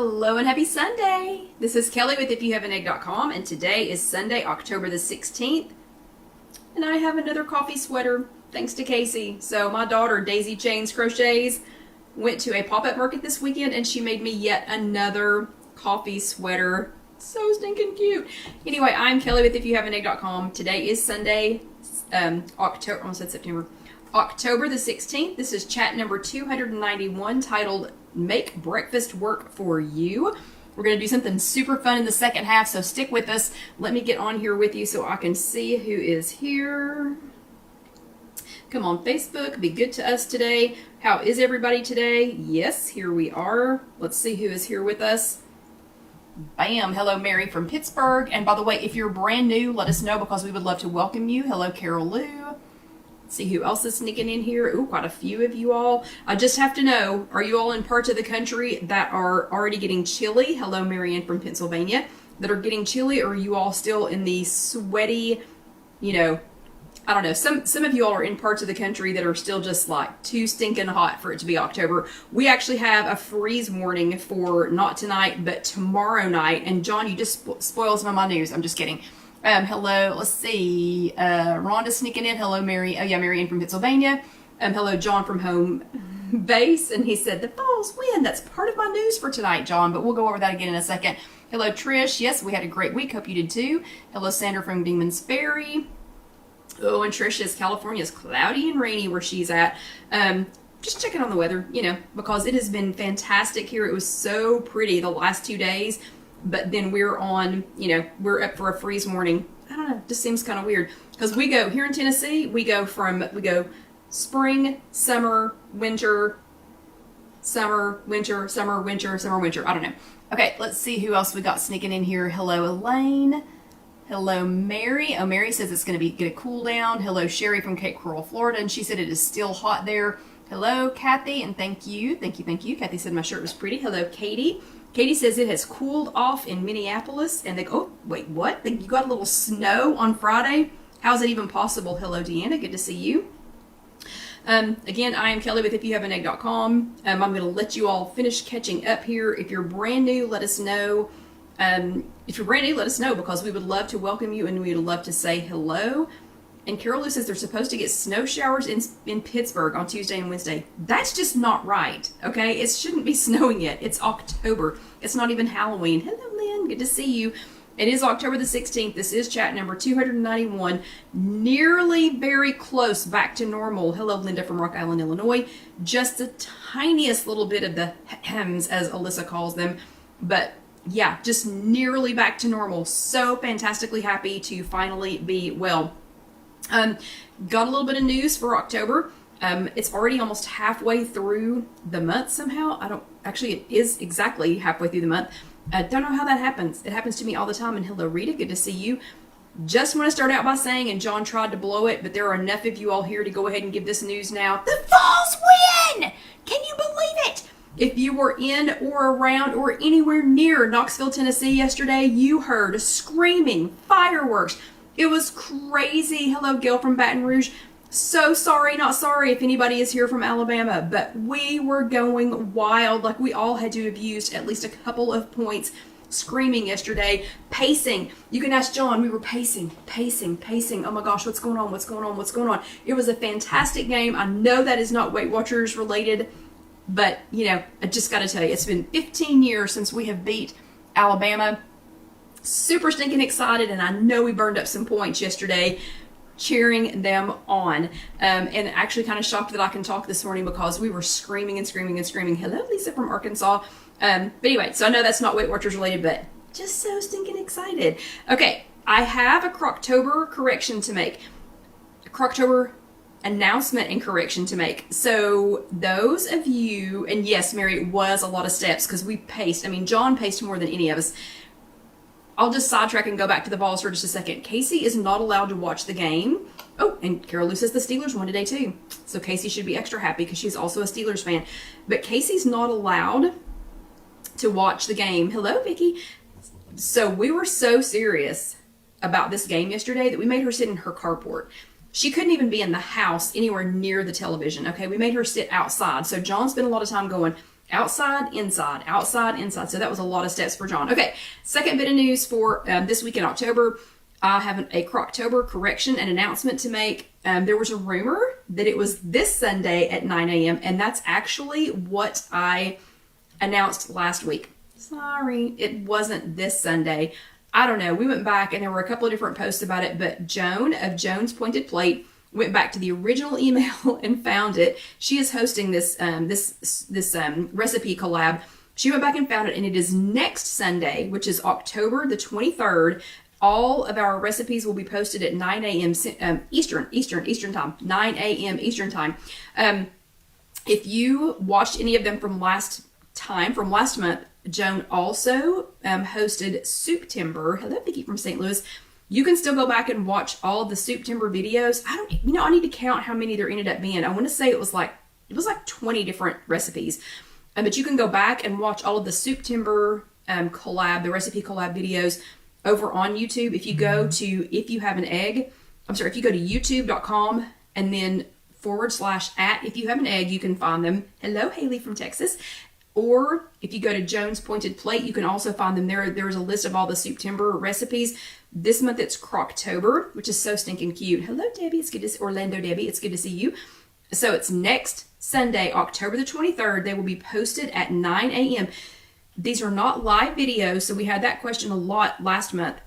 Hello and happy Sunday. This is Kelly with IfYouHaveAnEgg.com, and today is Sunday, October the 16th. And I have another coffee sweater, thanks to Casey. So my daughter, Daisy Chains Crochets, went to a pop-up market this weekend and she made me yet another coffee sweater. So stinking cute. Anyway, I'm Kelly with IfYouHaveAnEgg.com. Today is Sunday, October the 16th. This is chat number 291 titled Make Breakfast Work for You. We're going to do something super fun in the second half, so stick with us. Let me get on here with you so I can see who is here. Come on, Facebook, be good to us today. How is everybody today? Yes, here we are. Let's see who is here with us. Bam! Hello, Mary from Pittsburgh. And by the way, if you're brand new, let us know because we would love to welcome you. Hello, Carol Lou. See who else is sneaking in here. Ooh, quite a few of you all. I just have to know, are you all in parts of the country that are already getting chilly? Hello, Marianne from Pennsylvania. That are getting chilly, or are you all still in the sweaty, I don't know. Some of you all are in parts of the country that are still just like too stinking hot for it to be October. We actually have a freeze warning for not tonight, but tomorrow night. And John, you just spoiled some of my news. I'm just kidding. Hello, let's see, Rhonda sneaking in. Hello, Mary. Oh yeah, Marianne from Pennsylvania. Hello, John from home base. And he said, the falls wind. That's part of my news for tonight, John, but we'll go over that again in a second. Hello, Trish. Yes, we had a great week. Hope you did too. Hello, Sandra from Demon's Ferry. Oh, and Trish says California is cloudy and rainy where she's at. Just checking on the weather, because it has been fantastic here. It was so pretty the last 2 days. But then we're on, we're up for a freeze warning. I don't know, it just seems kind of weird. Because we go, here in Tennessee, we go spring, summer, winter, summer, winter, summer, winter, summer, winter. I don't know. Okay, let's see who else we got sneaking in here. Hello, Elaine. Hello, Mary. Oh, Mary says it's going to get a cool down. Hello, Sherry from Cape Coral, Florida. And she said it is still hot there. Hello, Kathy, and thank you. Thank you. Kathy said my shirt was pretty. Hello, Katie. Katie says it has cooled off in Minneapolis, and oh, wait, what? You got a little snow on Friday? How is it even possible? Hello, Deanna. Good to see you. Again, I am Kelly with IfYouHaveAnEgg.com. I'm going to let you all finish catching up here. If you're brand new, let us know. If you're brand new, let us know because we would love to welcome you and we would love to say hello. And Carol Lou says they're supposed to get snow showers in Pittsburgh on Tuesday and Wednesday. That's just not right, okay? It shouldn't be snowing yet. It's October. It's not even Halloween. Hello, Lynn. Good to see you. It is October the 16th. This is chat number 291. Nearly very close back to normal. Hello, Linda from Rock Island, Illinois. Just the tiniest little bit of the hems, as Alyssa calls them. But yeah, just nearly back to normal. So fantastically happy to finally be well. Got a little bit of news for October. It's already almost halfway through the month somehow. It is exactly halfway through the month. I don't know how that happens. It happens to me all the time. And hello, Rita, good to see you. Just want to start out by saying, and John tried to blow it, but there are enough of you all here to go ahead and give this news now. The falls win! Can you believe it? If you were in or around or anywhere near Knoxville, Tennessee yesterday, you heard screaming, fireworks. It was crazy. Hello, Gail from Baton Rouge. So sorry, not sorry if anybody is here from Alabama, but we were going wild. Like we all had to have used at least a couple of points screaming yesterday, pacing. You can ask John, we were pacing. Oh my gosh, what's going on? It was a fantastic game. I know that is not Weight Watchers related, but I just got to tell you, it's been 15 years since we have beat Alabama. Super stinking excited, and I know we burned up some points yesterday cheering them on. And actually kind of shocked that I can talk this morning because we were screaming. Hello, Lisa from Arkansas. But anyway, so I know that's not Weight Watchers related, but just so stinking excited. Okay, I have a Croctober correction to make. A Croctober announcement and correction to make. So those of you, and yes, Mary, it was a lot of steps because we paced. I mean, John paced more than any of us. I'll just sidetrack and go back to the balls for just a second. Casey is not allowed to watch the game. Oh, and Carol Lou says the Steelers won today too. So Casey should be extra happy because she's also a Steelers fan. But Casey's not allowed to watch the game. Hello, Vicky. So we were so serious about this game yesterday that we made her sit in her carport. She couldn't even be in the house anywhere near the television, okay? We made her sit outside. So John spent a lot of time going, outside, inside, outside, inside. So that was a lot of steps for John. Okay, second bit of news for this week in October. I have a Croctober correction and announcement to make. There was a rumor that it was this Sunday at 9 a.m. and that's actually what I announced last week. Sorry, it wasn't this Sunday. I don't know. We went back and there were a couple of different posts about it, but Joan of Joan's Pointed Plate went back to the original email and found it. She is hosting this recipe collab. She went back and found it, and it is next Sunday, which is October the 23rd. All of our recipes will be posted at 9 a.m. Eastern time. 9 a.m. Eastern time. If you watched any of them from last month, Joan also hosted Soup Timber. Hello, Vicki from St. Louis. You can still go back and watch all of the Soup Timber videos. I need to count how many there ended up being. I want to say it was like 20 different recipes. But you can go back and watch all of the Soup Timber the recipe collab videos over on YouTube. If you go to IfYouHaveAnEgg, if you go to youtube.com and then /@IfYouHaveAnEgg, you can find them. Hello, Haley from Texas. Or if you go to Joan's Pointed Plate, you can also find them there. There's a list of all the Soup Timber recipes. This month it's Croctober, which is so stinking cute. Hello, Debbie. It's good to see Orlando, Debbie. It's good to see you. So it's next Sunday, October the 23rd. They will be posted at 9 a.m. These are not live videos, so we had that question a lot last month.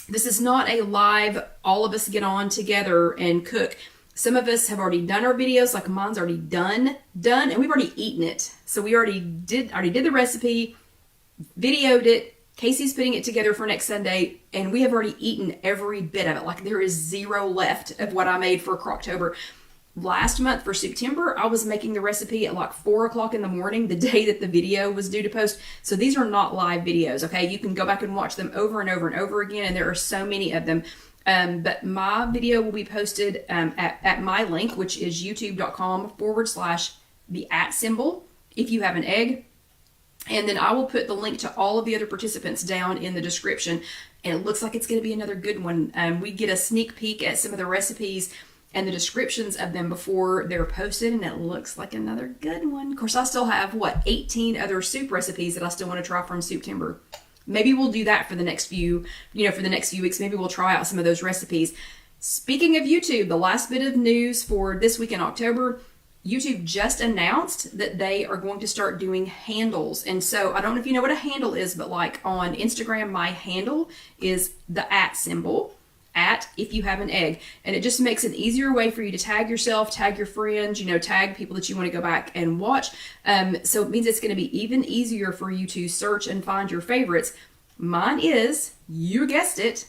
This is not a live, all of us get on together and cook. Some of us have already done our videos, like mine's already done, and we've already eaten it. So we already did the recipe, videoed it. Casey's putting it together for next Sunday, and we have already eaten every bit of it. Like there is zero left of what I made for Croctober. Last month for September, I was making the recipe at like 4 o'clock in the morning, the day that the video was due to post. So these are not live videos, okay? You can go back and watch them over and over and over again, and there are so many of them. But my video will be posted at my link, which is youtube.com /the @ if you have an egg. And then I will put the link to all of the other participants down in the description. And it looks like it's going to be another good one. We get a sneak peek at some of the recipes and the descriptions of them before they're posted, and it looks like another good one. Of course, I still have, 18 other soup recipes that I still want to try from Soup Timber. Maybe we'll do that for the next few, for the next few weeks. Maybe we'll try out some of those recipes. Speaking of YouTube, the last bit of news for this week in October, YouTube just announced that they are going to start doing handles. And so I don't know if you know what a handle is, but like on Instagram, my handle is the @ if you have an egg. And it just makes an easier way for you to tag yourself, tag your friends, tag people that you want to go back and watch. So it means it's going to be even easier for you to search and find your favorites. Mine is, you guessed it,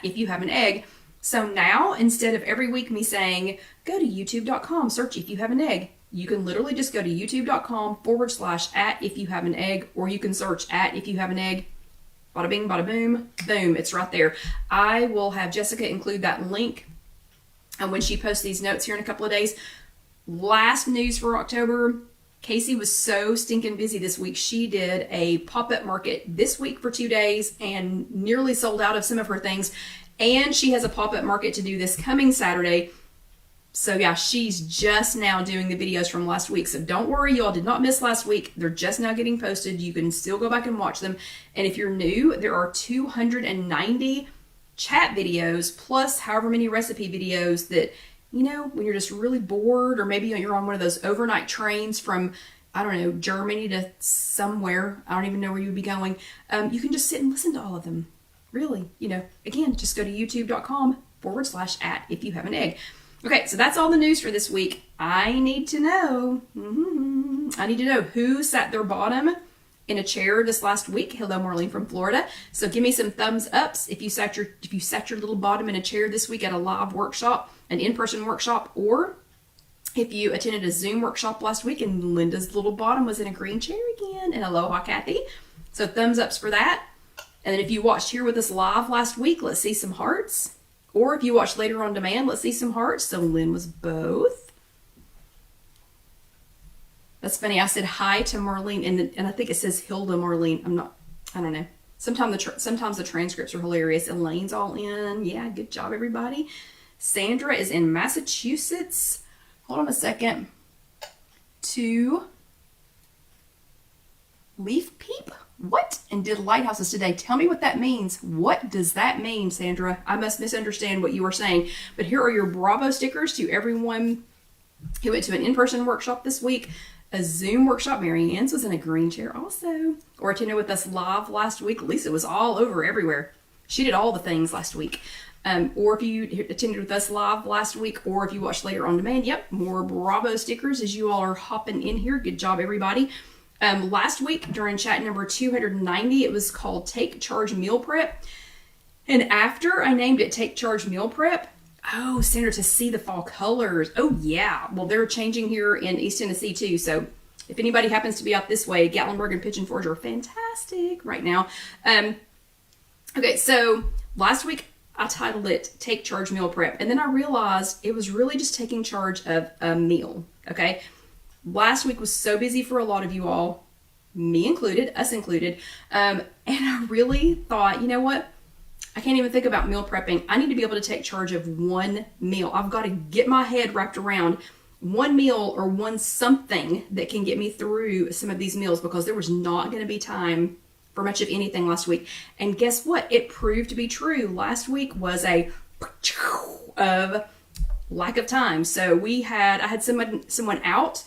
if you have an egg. So now, instead of every week me saying, go to youtube.com, search if you have an egg, you can literally just go to youtube.com / if you have an egg, or you can search if you have an egg. Bada bing, bada boom, boom, it's right there. I will have Jessica include that link and when she posts these notes here in a couple of days. Last news for October, Casey was so stinking busy this week. She did a pop-up market this week for 2 days and nearly sold out of some of her things. And she has a pop-up market to do this coming Saturday. So yeah, she's just now doing the videos from last week. So don't worry, y'all did not miss last week. They're just now getting posted. You can still go back and watch them. And if you're new, there are 290 chat videos plus however many recipe videos that, when you're just really bored, or maybe you're on one of those overnight trains from, I don't know, Germany to somewhere. I don't even know where you would be going. You can just sit and listen to all of them. Really, again, just go to youtube.com / if you have an egg. Okay, so that's all the news for this week. I need to know who sat their bottom in a chair this last week. Hello, Marlene from Florida. So give me some thumbs ups if you sat your little bottom in a chair this week at a live workshop, an in-person workshop, or if you attended a Zoom workshop last week and Linda's little bottom was in a green chair again. And aloha, Kathy. So thumbs ups for that. And then if you watched here with us live last week, let's see some hearts. Or if you watched later on demand, let's see some hearts. So Lynn was both. That's funny. I said hi to Marlene, and I think it says Hilda Marlene. I don't know. Sometimes the transcripts are hilarious. Elaine's all in. Yeah, good job, everybody. Sandra is in Massachusetts. Hold on a second. Leaf peep? What? And did lighthouses today. Tell me what that means. What does that mean, Sandra? I must misunderstand what you were saying. But here are your Bravo stickers to everyone who went to an in-person workshop this week, a Zoom workshop. Mary Ann's was in a green chair also, or attended with us live last week. Lisa was all over everywhere. She did all the things last week. Or if you attended with us live last week, or if you watched later on demand, yep, more Bravo stickers as you all are hopping in here. Good job, everybody. Last week during chat number 290, it was called Take Charge Meal Prep. And after I named it Take Charge Meal Prep, oh, Sandra, to see the fall colors. Oh, yeah. Well, they're changing here in East Tennessee, too. So if anybody happens to be out this way, Gatlinburg and Pigeon Forge are fantastic right now. Okay, so last week I titled it Take Charge Meal Prep. And then I realized it was really just taking charge of a meal, okay? Last week was so busy for a lot of you all, me included, us included. And I really thought, you know what? I can't even think about meal prepping. I need to be able to take charge of one meal. I've got to get my head wrapped around one meal or one something that can get me through some of these meals, because there was not going to be time for much of anything last week. And guess what? It proved to be true. Last week was a of lack of time. So I had someone out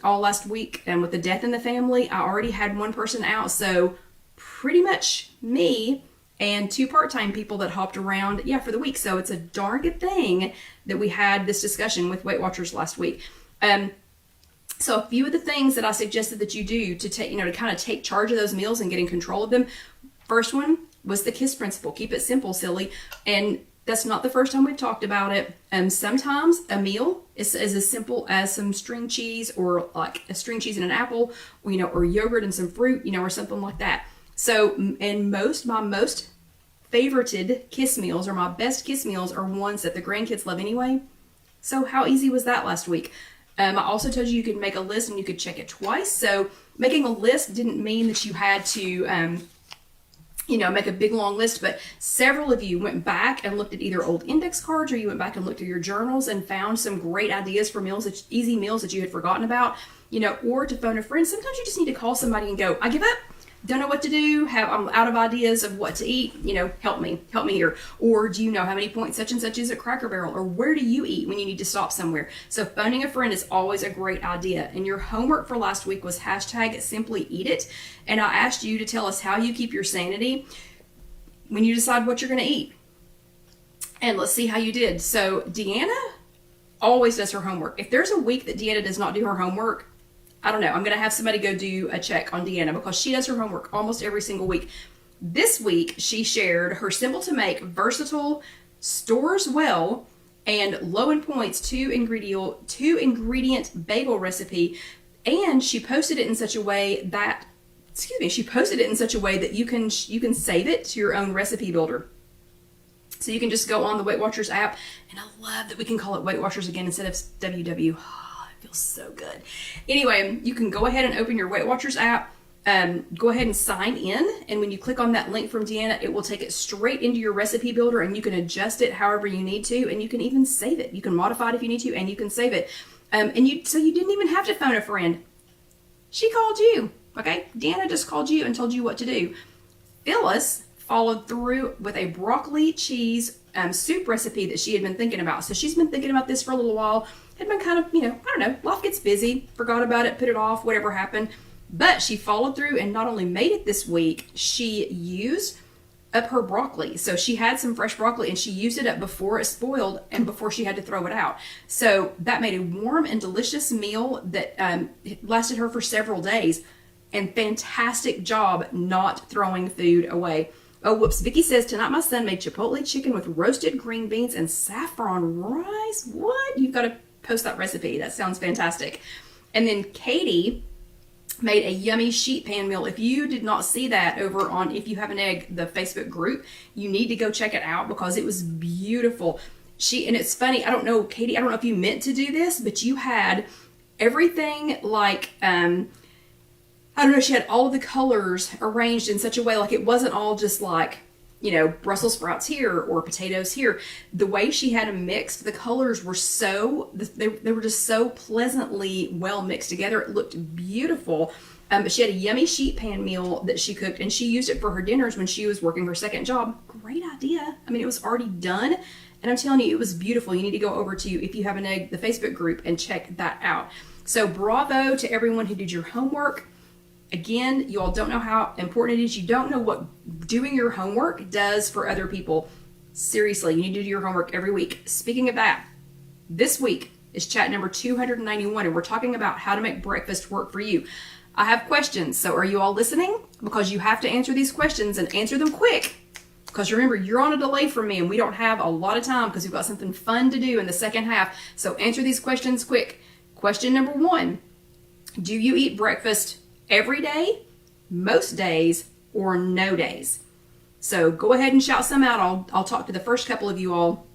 all last week, and with the death in the family, I already had one person out. So pretty much me and 2 part-time people that hopped around, for the week. So it's a darn good thing that we had this discussion with Weight Watchers last week. So a few of the things that I suggested that you do to take, to kind of take charge of those meals and get in control of them. First one was the KISS principle. Keep it simple, silly. And that's not the first time we've talked about it. Sometimes a meal is as simple as some string cheese, or like a string cheese and an apple, or yogurt and some fruit, or something like that. So, and my most favorited KISS meals, or my best KISS meals, are ones that the grandkids love anyway. So how easy was that last week? I also told you could make a list and you could check it twice. So making a list didn't mean that you had to, make a big long list, but several of you went back and looked at either old index cards, or you went back and looked at your journals and found some great ideas for meals, easy meals that you had forgotten about, or to phone a friend. Sometimes you just need to call somebody and go, I give up. Don't know what to do, I'm out of ideas of what to eat, help me here. Or do you know how many points such and such is at Cracker Barrel? Or where do you eat when you need to stop somewhere? So phoning a friend is always a great idea. And your homework for last week was #SimplyEatIt. And I asked you to tell us how you keep your sanity when you decide what you're going to eat. And let's see how you did. So Deanna always does her homework. If there's a week that Deanna does not do her homework, I don't know. I'm going to have somebody go do a check on Deanna, because she does her homework almost every single week. This week, she shared her simple to make, versatile, stores well, and low in points 2-ingredient bagel recipe. And she posted it in such a way that, you can save it to your own recipe builder. So you can just go on the Weight Watchers app, and I love that we can call it Weight Watchers again instead of WW. Feels so good. Anyway, you can go ahead and open your Weight Watchers app, go ahead and sign in, and when you click on that link from Deanna, it will take it straight into your recipe builder, and you can adjust it however you need to, and you can even save it. You can modify it if you need to, and you can save it. So you didn't even have to phone a friend. She called you, okay? Deanna just called you and told you what to do. Phyllis followed through with a broccoli cheese soup recipe that she had been thinking about. So she's been thinking about this for a little while. Had been kind of, life gets busy, forgot about it, put it off, whatever happened. But she followed through and not only made it this week, she used up her broccoli. So she had some fresh broccoli and she used it up before it spoiled and before she had to throw it out. So that made a warm and delicious meal that lasted her for several days. And fantastic job not throwing food away. Oh, whoops. Vicky says, tonight my son made chipotle chicken with roasted green beans and saffron rice. What? You've got to post that recipe. That sounds fantastic. And then Katie made a yummy sheet pan meal. If you did not see that over on If You Have an Egg, the Facebook group, you need to go check it out because it was beautiful. And it's funny, I don't know, Katie, I don't know if you meant to do this, but you had everything like, I don't know, she had all of the colors arranged in such a way, like it wasn't all just like, Brussels sprouts here or potatoes here. The way she had them mixed, the colors were they were just so pleasantly well mixed together. It looked beautiful. But she had a yummy sheet pan meal that she cooked, and she used it for her dinners when she was working her second job. Great idea. I mean, it was already done, and I'm telling you, it was beautiful. You need to go over to If You Have an Egg, the Facebook group, and check that out. So bravo to everyone who did your homework. Again, you all don't know how important it is. You don't know what doing your homework does for other people. Seriously, you need to do your homework every week. Speaking of that, this week is chat number 291, and we're talking about how to make breakfast work for you. I have questions, so are you all listening? Because you have to answer these questions and answer them quick. Because remember, you're on a delay from me, and we don't have a lot of time because we've got something fun to do in the second half. So answer these questions quick. Question number 1, do you eat breakfast every day, most days, or no days? So go ahead and shout some out. I'll talk to the first couple of you all.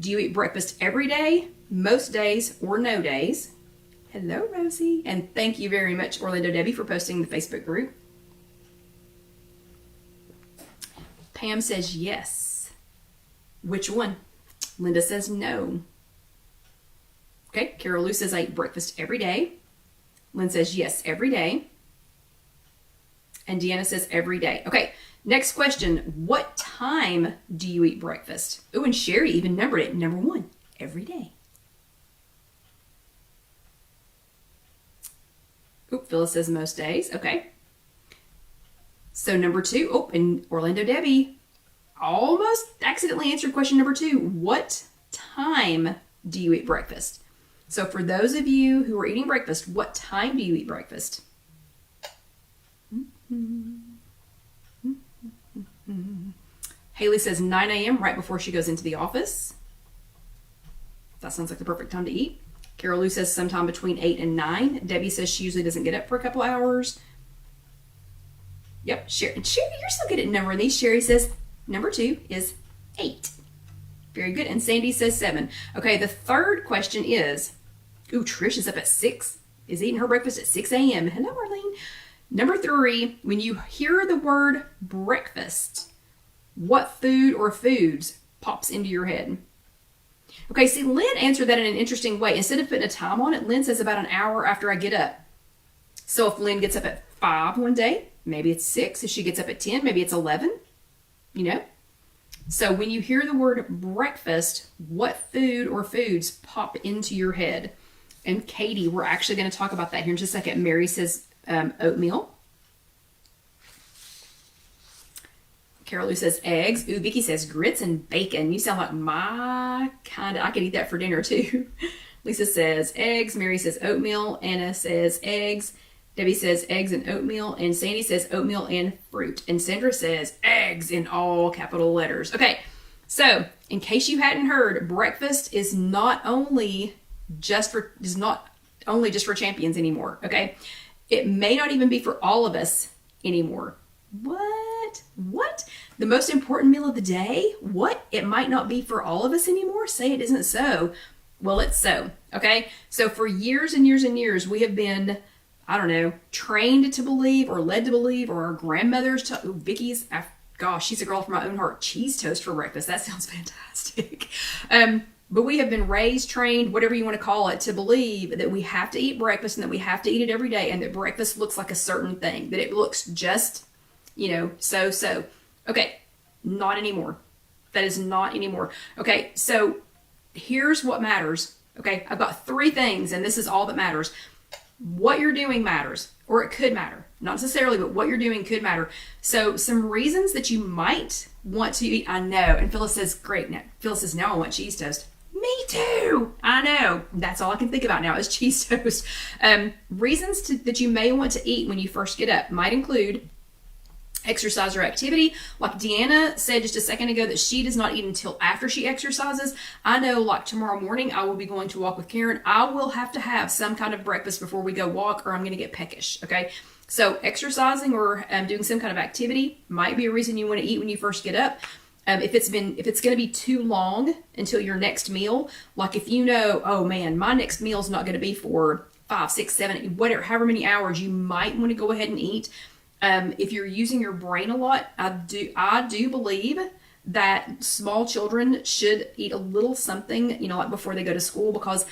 Do you eat breakfast every day, most days, or no days? Hello, Rosie. And thank you very much, Orlando Debbie, for posting the Facebook group. Pam says yes. Which one? Linda says no. Okay, Carol Lou says I eat breakfast every day. Lynn says yes, every day. And Deanna says every day. Okay, next question. What time do you eat breakfast? Oh, and Sherry even numbered it. Number 1, every day. Oop, Phyllis says most days. Okay. So number 2, oh, and Orlando Debbie almost accidentally answered question number 2. What time do you eat breakfast? So for those of you who are eating breakfast, what time do you eat breakfast? Haley says 9 a.m. right before she goes into the office. That sounds like the perfect time to eat. Carol Lou says sometime between 8 and 9. Debbie says she usually doesn't get up for a couple hours. Yep, Sherry, you're so good at numbering these. Sherry says number 2 is 8. Very good. And Sandy says 7. Okay, the third question is, ooh, Trish is up at 6, is eating her breakfast at 6 a.m. Hello, Arlene. Number 3, when you hear the word breakfast, what food or foods pops into your head? Okay, see, Lynn answered that in an interesting way. Instead of putting a time on it, Lynn says about an hour after I get up. So if Lynn gets up at 5 one day, maybe it's 6. If she gets up at 10, maybe it's 11, you know? So when you hear the word breakfast, what food or foods pop into your head? And Katie, we're actually going to talk about that here in just a second. Mary says oatmeal. Carol Lou says eggs. Ooh, Vicky says grits and bacon. You sound like my kind of, I could eat that for dinner too. Lisa says eggs. Mary says oatmeal. Anna says eggs. Debbie says eggs and oatmeal. And Sandy says oatmeal and fruit. And Sandra says eggs in all capital letters. Okay, so in case you hadn't heard, breakfast is not only just for champions anymore, okay? It may not even be for all of us anymore. What? The most important meal of the day? What? It might not be for all of us anymore? Say it isn't so. Well, it's so, okay? So for years and years and years, we have been, I don't know, trained to believe or led to believe, or our grandmothers, Vicky's, gosh, she's a girl from my own heart, cheese toast for breakfast. That sounds fantastic. But we have been raised, trained, whatever you want to call it, to believe that we have to eat breakfast and that we have to eat it every day, and that breakfast looks like a certain thing, that it looks just, so. Okay, not anymore. That is not anymore. Okay, so here's what matters. Okay, I've got 3 things, and this is all that matters. What you're doing matters, or it could matter. Not necessarily, but what you're doing could matter. So some reasons that you might want to eat, I know. And Phyllis says, great. Now, Phyllis says, now I want cheese toast. Me too. I know. That's all I can think about now is cheese toast. Reasons that you may want to eat when you first get up might include exercise or activity. Like Deanna said just a second ago that she does not eat until after she exercises. I know, like tomorrow morning, I will be going to walk with Karen. I will have to have some kind of breakfast before we go walk, or I'm going to get peckish. Okay. So exercising or doing some kind of activity might be a reason you want to eat when you first get up. If it's going to be too long until your next meal, like if you know, oh man, my next meal is not going to be for 5, 6, 7, whatever, however many hours, you might want to go ahead and eat. If you're using your brain a lot, I do believe that small children should eat a little something, like before they go to school, because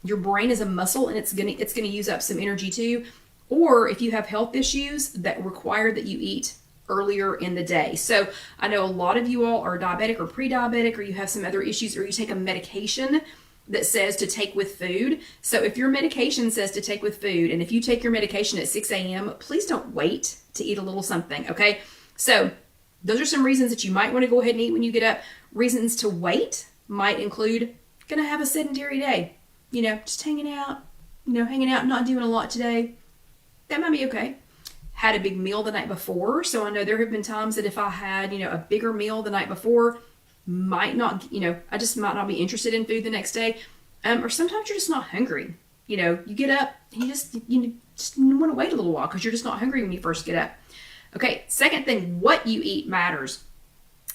your brain is a muscle and it's gonna use up some energy too. or if you have health issues that require that you eat earlier in the day. So I know a lot of you all are diabetic or pre-diabetic, or you have some other issues, or you take a medication that says to take with food. So if your medication says to take with food, and if you take your medication at 6 a.m., please don't wait to eat a little something, okay? So those are some reasons that you might want to go ahead and eat when you get up. Reasons to wait might include, gonna have a sedentary day, just hanging out, not doing a lot today. That might be okay. Had a big meal the night before. So I know there have been times that if I had, a bigger meal the night before, I just might not be interested in food the next day. Or sometimes you're just not hungry. You get up and you just want to wait a little while because you're just not hungry when you first get up. Okay, second thing, what you eat matters.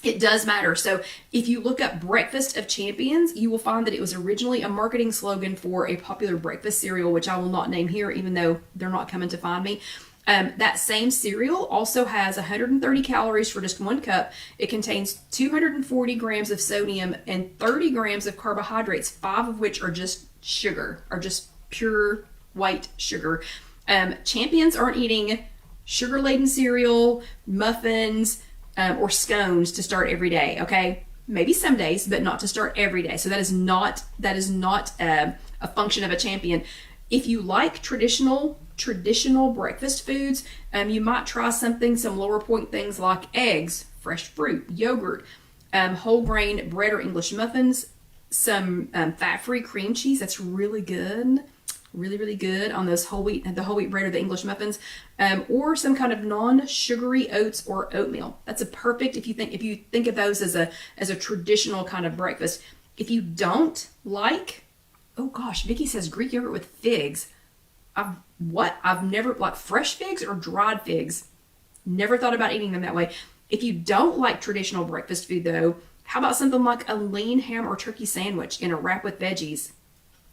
It does matter. So if you look up Breakfast of Champions, you will find that it was originally a marketing slogan for a popular breakfast cereal, which I will not name here, even though they're not coming to find me. That same cereal also has 130 calories for just 1 cup. It contains 240 grams of sodium and 30 grams of carbohydrates, 5 of which are just sugar, are just pure white sugar. Champions aren't eating sugar-laden cereal, muffins, or scones to start every day, okay? Maybe some days, but not to start every day. So that is not a function of a champion. If you like traditional breakfast foods, you might try some lower point things like eggs, fresh fruit, yogurt, whole grain bread or English muffins, some fat-free cream cheese. That's really good. Really, really good on those the whole wheat bread or the English muffins, or some kind of non-sugary oats or oatmeal. That's a perfect if you think of those as a traditional kind of breakfast. If you don't like, oh gosh, Vicky says Greek yogurt with figs. I've never, like fresh figs or dried figs. Never thought about eating them that way. If you don't like traditional breakfast food though, how about something like a lean ham or turkey sandwich in a wrap with veggies?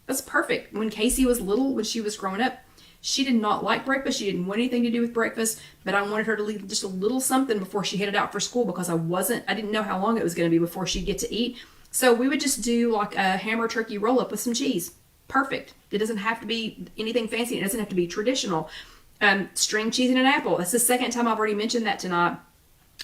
That's perfect. When Casey was little, when she was growing up, she did not like breakfast. She didn't want anything to do with breakfast, but I wanted her to leave just a little something before she headed out for school because I didn't know how long it was going to be before she'd get to eat. So we would just do like a ham or turkey roll up with some cheese. Perfect. It doesn't have to be anything fancy. It doesn't have to be traditional. String cheese and an apple. That's the second time I've already mentioned that tonight.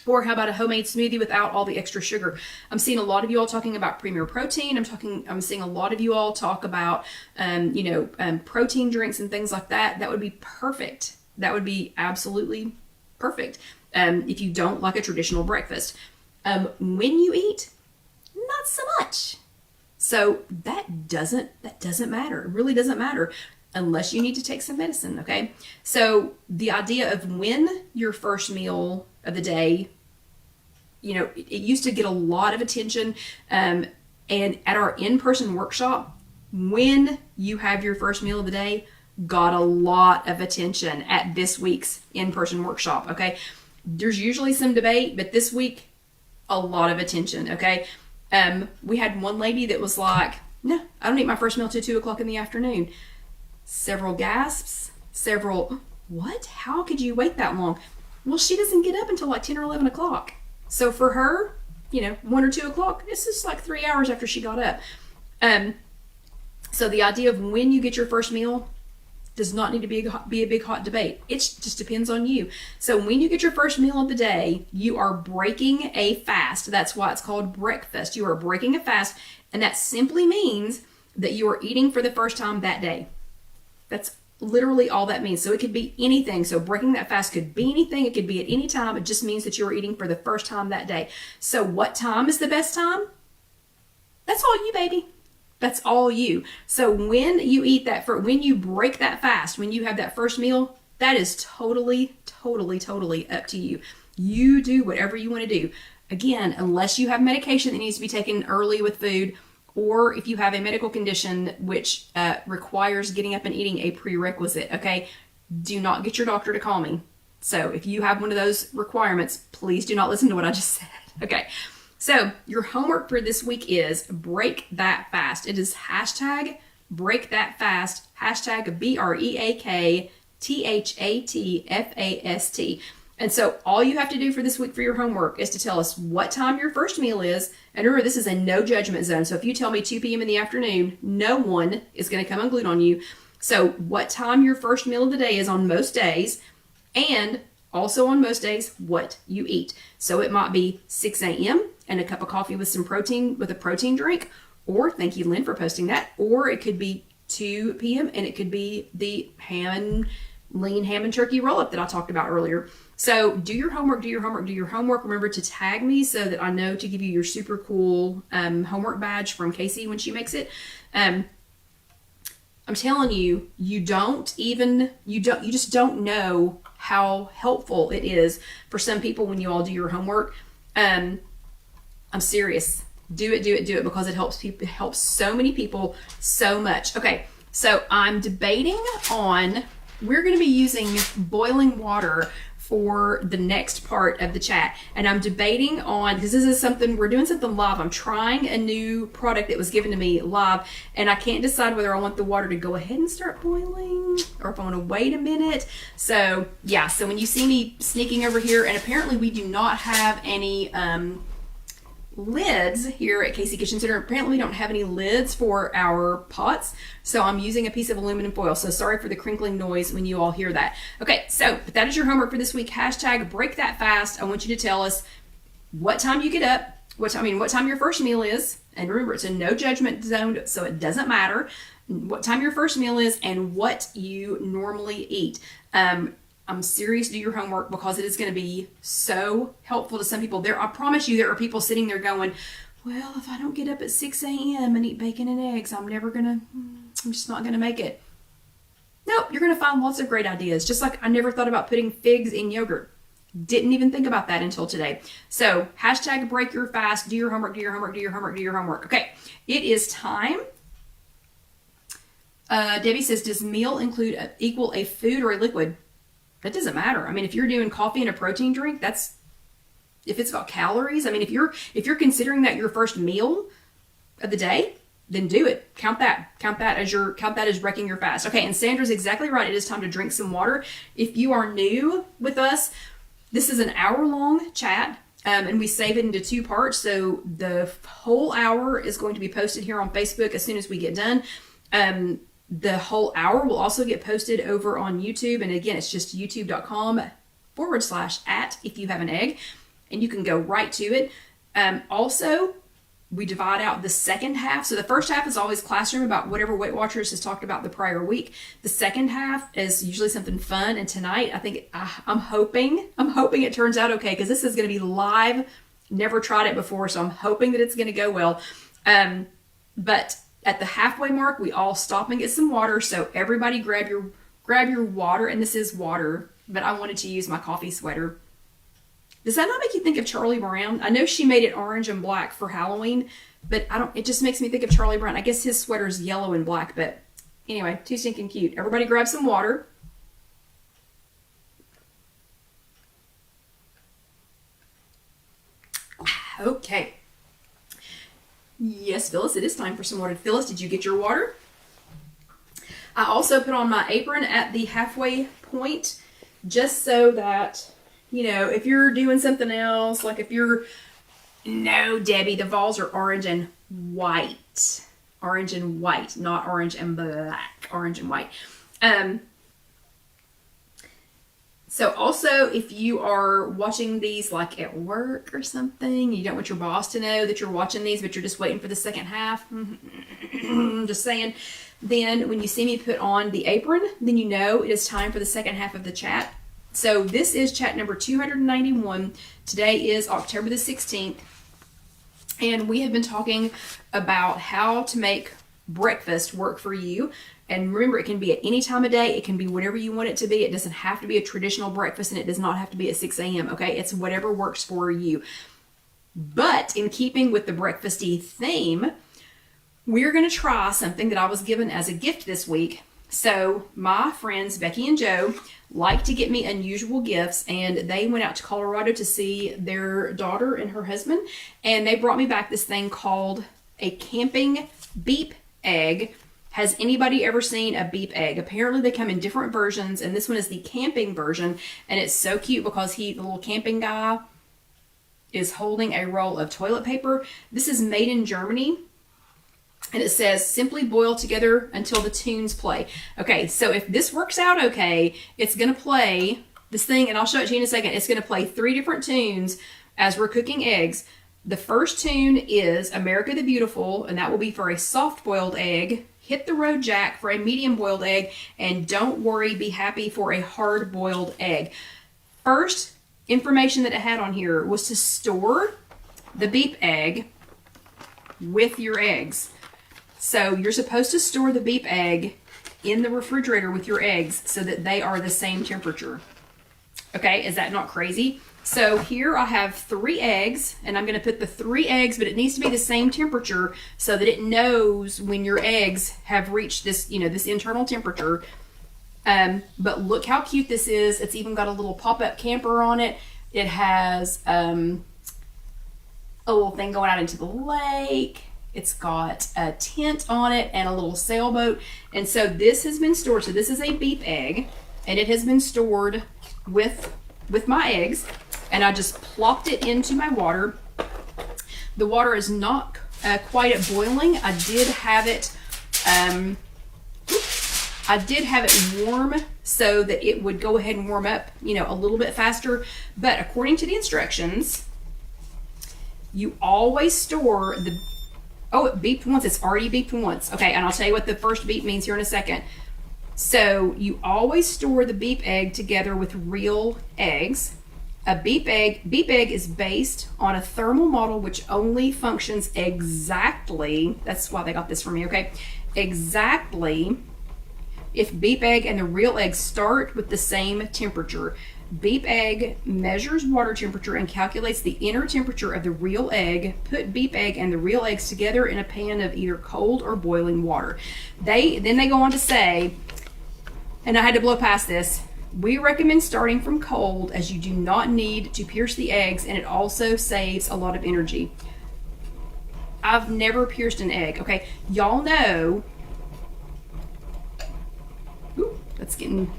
Or how about a homemade smoothie without all the extra sugar? I'm seeing a lot of you all talking about Premier Protein. I'm seeing a lot of you all talk about, protein drinks and things like that. That would be perfect. That would be absolutely perfect. If you don't like a traditional breakfast. When you eat, not so much. So that doesn't matter. It really doesn't matter unless you need to take some medicine, okay? So the idea of when your first meal of the day, it used to get a lot of attention. And at our in-person workshop, when you have your first meal of the day, got a lot of attention at this week's in-person workshop, okay? There's usually some debate, but this week, a lot of attention, okay? We had one lady that was like, no, I don't eat my first meal till 2 o'clock in the afternoon. Several gasps, what? How could you wait that long? Well, she doesn't get up until like 10 or 11 o'clock. So for her, 1 or 2 o'clock, it's just like 3 hours after she got up. So the idea of when you get your first meal does not need to be a big hot debate. It just depends on you. So when you get your first meal of the day, you are breaking a fast. That's why it's called breakfast. You are breaking a fast, and that simply means that you are eating for the first time that day. That's literally all that means. So it could be anything. So breaking that fast could be anything. It could be at any time. It just means that you're eating for the first time that day. So what time is the best time? That's all you, baby. That's all you. So when you eat when you break that fast, when you have that first meal, that is totally, totally, totally up to you. You do whatever you want to do. Again, unless you have medication that needs to be taken early with food, or if you have a medical condition which requires getting up and eating a prerequisite, okay? Do not get your doctor to call me. So if you have one of those requirements, please do not listen to what I just said, okay? So your homework for this week is break that fast. It is hashtag break that fast, hashtag BREAKTHATFAST. And so all you have to do for this week for your homework is to tell us what time your first meal is. And remember, this is a no judgment zone. So if you tell me 2 p.m. in the afternoon, no one is going to come unglued on you. So what time your first meal of the day is on most days, and also on most days, what you eat. So it might be 6 a.m. and a cup of coffee with some protein, with a protein drink, or thank you, Lynn, for posting that. Or it could be 2 p.m. and it could be the lean ham and turkey roll-up that I talked about earlier. So do your homework, do your homework, do your homework. Remember to tag me so that I know to give you your super cool homework badge from Casey when she makes it. I'm telling you, you just don't know how helpful it is for some people when you all do your homework. I'm serious. Do it because it helps people. It helps so many people so much. Okay, so I'm debating on, we're going to be using boiling water for the next part of the chat. And I'm debating on, because this is something, we're doing something live. I'm trying a new product that was given to me live, and I can't decide whether I want the water to go ahead and start boiling or if I want to wait a minute. So yeah, so when you see me sneaking over here, and apparently we do not have any lids here at Casey Kitchen Center. Apparently we don't have any lids for our pots, so I'm using a piece of aluminum foil. So sorry for the crinkling noise when you all hear that. Okay, so that is your homework for this week. Hashtag break that fast. I want you to tell us what time you get up, what time your first meal is, and remember, it's a no judgment zone, so it doesn't matter what time your first meal is and what you normally eat. I'm serious, do your homework, because it is going to be so helpful to some people. I promise you, there are people sitting there going, well, if I don't get up at 6 a.m. and eat bacon and eggs, I'm just not going to make it. Nope, you're going to find lots of great ideas. Just like I never thought about putting figs in yogurt. Didn't even think about that until today. So hashtag break your fast, do your homework, do your homework, do your homework, do your homework. Okay, it is time. Debbie says, does meal equal a food or a liquid? That doesn't matter. I mean, if you're doing coffee and a protein drink, if it's got calories. I mean, if you're considering that your first meal of the day, then do it. Count that as breaking your fast. Okay, and Sandra's exactly right. It is time to drink some water. If you are new with us, this is an hour-long chat, and we save it into 2 parts. So the whole hour is going to be posted here on Facebook as soon as we get done. The whole hour will also get posted over on YouTube. And again, it's just youtube.com/@IfYouHaveAnEgg. And you can go right to it. Also, we divide out the second half. So the first half is always classroom about whatever Weight Watchers has talked about the prior week. The second half is usually something fun. And tonight, I think, I'm hoping it turns out okay, because this is going to be live. Never tried it before, so I'm hoping that it's going to go well. But at the halfway mark, we all stop and get some water. So everybody grab your water, and this is water, but I wanted to use my coffee sweater. Does that not make you think of Charlie Brown? I know she made it orange and black for Halloween, but it just makes me think of Charlie Brown. I guess his sweater's yellow and black, but anyway, too stinking cute. Everybody grab some water. Okay. Yes, Phyllis, it is time for some water. Phyllis, did you get your water? I also put on my apron at the halfway point, just so that, if you're doing something else, like no, Debbie, the Vols are orange and white. Orange and white, not orange and black. Orange and white. So also, if you are watching these like at work or something, you don't want your boss to know that you're watching these, but you're just waiting for the second half, just saying, then when you see me put on the apron, then you know it is time for the second half of the chat. So this is chat number 291. Today is October the 16th, and we have been talking about how to make breakfast work for you. And remember, it can be at any time of day. It can be whatever you want it to be. It doesn't have to be a traditional breakfast, and it does not have to be at 6 a.m., okay? It's whatever works for you. But in keeping with the breakfasty theme, we're going to try something that I was given as a gift this week. So my friends, Becky and Joe, like to get me unusual gifts, and they went out to Colorado to see their daughter and her husband, and they brought me back this thing called a camping beep egg. Has anybody ever seen a beep egg? Apparently they come in different versions, and this one is the camping version, and it's so cute because the little camping guy is holding a roll of toilet paper. This is made in Germany, And it says, simply boil together until the tunes play. Okay, so if this works out okay, it's going to play this thing, and I'll show it to you in a second. It's going to play 3 different tunes as we're cooking eggs. The first tune is America the Beautiful, and that will be for a soft-boiled egg. Hit the road, Jack, for a medium-boiled egg. And don't worry, be happy for a hard-boiled egg. First information that it had on here was to store the beep egg with your eggs. So you're supposed to store the beep egg in the refrigerator with your eggs so that they are the same temperature. Okay, is that not crazy? So here I have 3 eggs, and I'm going to put the 3 eggs, but it needs to be the same temperature so that it knows when your eggs have reached this, this internal temperature. But look how cute this is. It's even got a little pop-up camper on it. It has a little thing going out into the lake. It's got a tent on it and a little sailboat. And so this has been stored. So this is a beep egg, and it has been stored with my eggs. And I just plopped it into my water. The water is not quite at boiling. I did have it warm so that it would go ahead and warm up, a little bit faster. But according to the instructions, you always store the... Oh, it beeped once. It's already beeped once. Okay, and I'll tell you what the first beep means here in a second. So you always store the beep egg together with real eggs. A beep egg is based on a thermal model which only functions exactly, that's why they got this from me, okay? Exactly if beep egg and the real egg start with the same temperature. Beep egg measures water temperature and calculates the inner temperature of the real egg. Put beep egg and the real eggs together in a pan of either cold or boiling water. Then they go on to say, and I had to blow past this, we recommend starting from cold as you do not need to pierce the eggs, and it also saves a lot of energy. I've never pierced an egg. Okay, y'all know, ooh, that's getting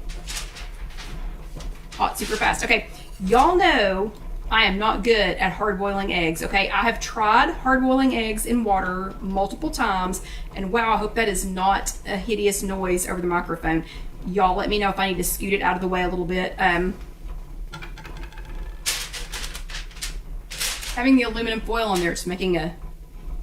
hot super fast. Okay, y'all know I am not good at hard boiling eggs. Okay, I have tried hard boiling eggs in water multiple times, and wow, I hope that is not a hideous noise over the microphone. Y'all let me know if I need to scoot it out of the way a little bit. Having the aluminum foil on there, it's making a,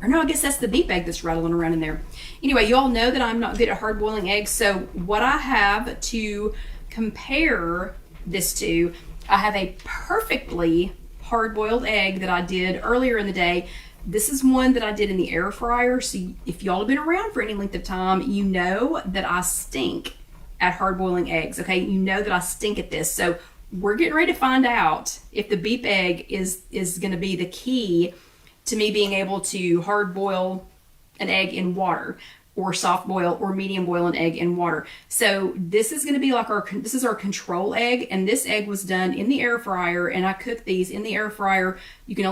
or no, I guess that's the beep egg that's rattling around in there. Anyway, you all know that I'm not good at hard boiling eggs, so what I have to compare this to, I have a perfectly hard boiled egg that I did earlier in the day. This is one that I did in the air fryer, so if y'all have been around for any length of time, you know that I stink at hard boiling eggs. Okay, you know that I stink at this. So we're getting ready to find out if the beep egg is going to be the key to me being able to hard boil an egg in water, or soft boil or medium boil an egg in water. So this is going to be like this is our control egg, and this egg was done in the air fryer, and I cooked these in the air fryer. I can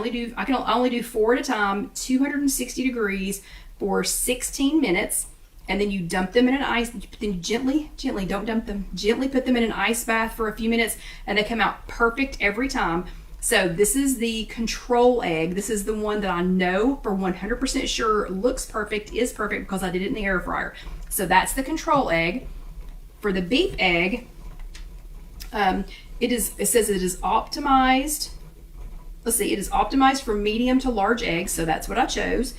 only do 4 at a time, 260 degrees for 16 minutes. And then you dump them in an ice, then gently, don't dump them, gently put them in an ice bath for a few minutes, and they come out perfect every time. So this is the control egg. This is the one that I know for 100% sure looks perfect, is perfect, because I did it in the air fryer. So that's the control egg. For the beep egg, it says it is optimized. Let's see, it is optimized for medium to large eggs, so that's what I chose.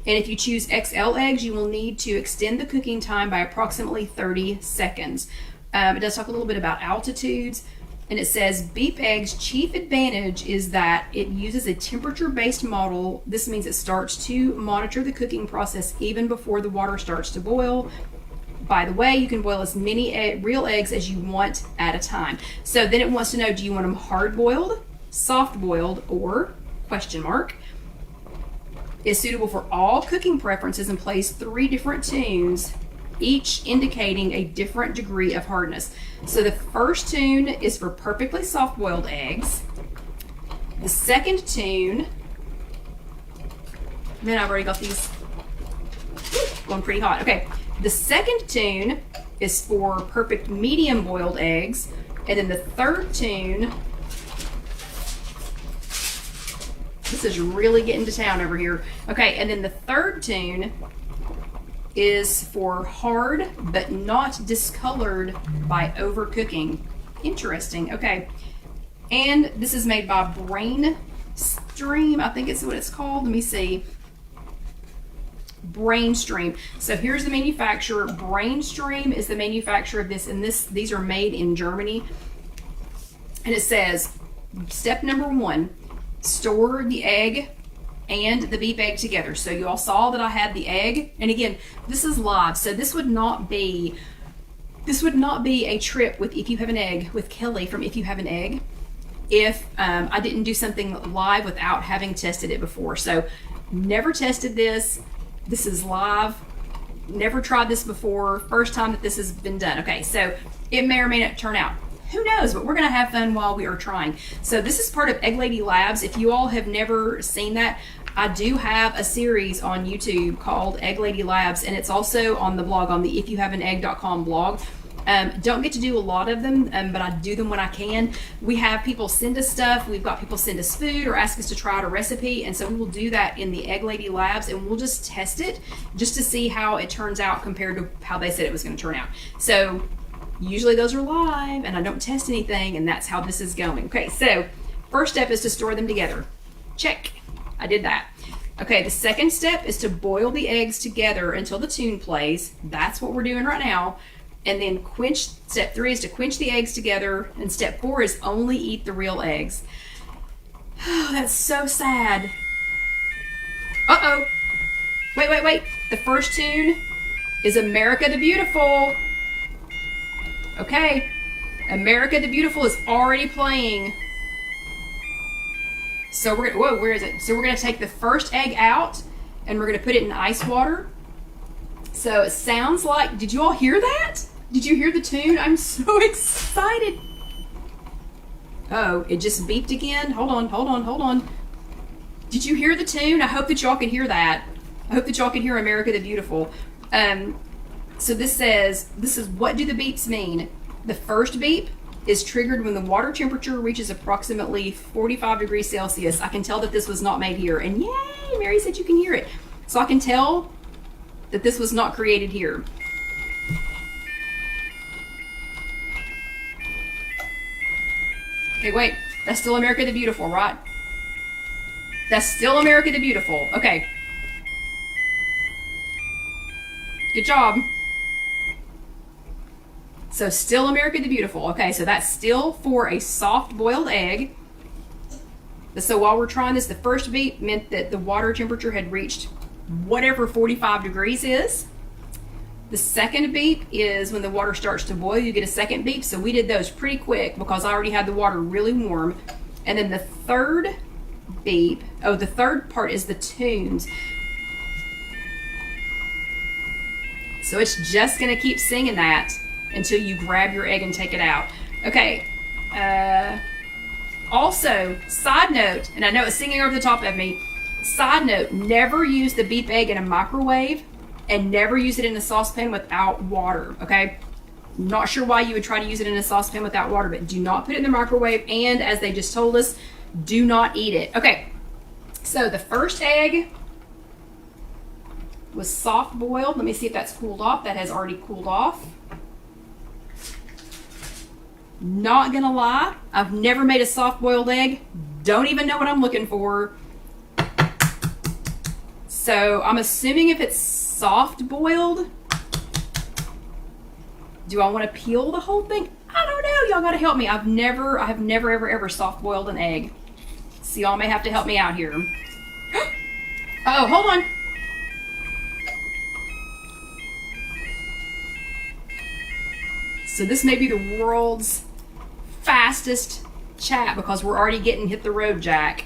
And if you choose XL eggs, you will need to extend the cooking time by approximately 30 seconds. It does talk a little bit about altitudes, and it says beep eggs' chief advantage is that it uses a temperature-based model. This means it starts to monitor the cooking process even before the water starts to boil. By the way, you can boil as many real eggs as you want at a time. So then it wants to know, do you want them hard-boiled, soft-boiled, or question mark? Is suitable for all cooking preferences and plays 3 different tunes, each indicating a different degree of hardness. So the first tune is for perfectly soft-boiled eggs. The second tune, man, I've already got these going pretty hot. Okay, the second tune is for perfect medium-boiled eggs, and then the third tune, this is really getting to town over here. Okay, and then the third tune is for hard but not discolored by overcooking. Interesting. Okay. And this is made by Brainstream. I think it's what it's called. Let me see. Brainstream. So here's the manufacturer. Brainstream is the manufacturer of this, and these are made in Germany. And it says, step number 1, store the egg and the beef egg together. So you all saw that I had the egg, and again, this is live, so this would not be a trip with If You Have an Egg with Kelly from If You Have an Egg if I didn't do something live without having tested it before. So never tested this. This is live. Never tried this before. First time that this has been done. Okay, so it may or may not turn out. Who knows, but we're gonna have fun while we are trying. So this is part of Egg Lady Labs. If you all have never seen that, I do have a series on YouTube called Egg Lady Labs, and it's also on the blog, on the IfYouHaveAnEgg.com blog. Don't get to do a lot of them, but I do them when I can. We have people send us stuff. We've got people send us food or ask us to try out a recipe, and so we will do that in the Egg Lady Labs, and we'll just test it just to see how it turns out compared to how they said it was going to turn out. So usually those are live, and I don't test anything, and that's how this is going. Okay, so first step is to store them together. Check. I did that. Okay, the second step is to boil the eggs together until the tune plays. That's what we're doing right now. And then step 3 is to quench the eggs together, and step 4 is only eat the real eggs. Oh, that's so sad. Uh-oh. Wait. The first tune is America the Beautiful. Okay, America the Beautiful is already playing. So we're gonna, whoa, where is it? So we're gonna take the first egg out and we're gonna put it in ice water. So it sounds like, did you all hear that? Did you hear the tune? I'm so excited. Oh, it just beeped again. Hold on. Did you hear the tune? I hope that y'all could hear that. I hope that y'all could hear America the Beautiful. So this says, this is, what do the beeps mean? The first beep is triggered when the water temperature reaches approximately 45 degrees Celsius. I can tell that this was not made here. And yay, Mary said you can hear it. So I can tell that this was not created here. Okay, wait, that's still America the Beautiful, right? That's still America the Beautiful. Okay. Good job. So still America the Beautiful. Okay, so that's still for a soft boiled egg. So while we're trying this, the first beep meant that the water temperature had reached whatever 45 degrees is. The second beep is when the water starts to boil, you get a second beep. So we did those pretty quick because I already had the water really warm. And then the third beep, oh, the third part is the tunes. So it's just gonna keep singing that until you grab your egg and take it out. Okay, also, side note, and I know it's singing over the top of me, side note, never use the beef egg in a microwave and never use it in a saucepan without water, okay? Not sure why you would try to use it in a saucepan without water, but do not put it in the microwave, and as they just told us, do not eat it. Okay, so the first egg was soft boiled. Let me see if that's cooled off. That has already cooled off. Not gonna lie, I've never made a soft boiled egg. Don't even know what I'm looking for. So I'm assuming if it's soft boiled, do I want to peel the whole thing? I don't know. Y'all gotta help me. I have never ever soft boiled an egg. So y'all may have to help me out here. Oh, hold on. So this may be the world's fastest chat because we're already getting hit the road, Jack.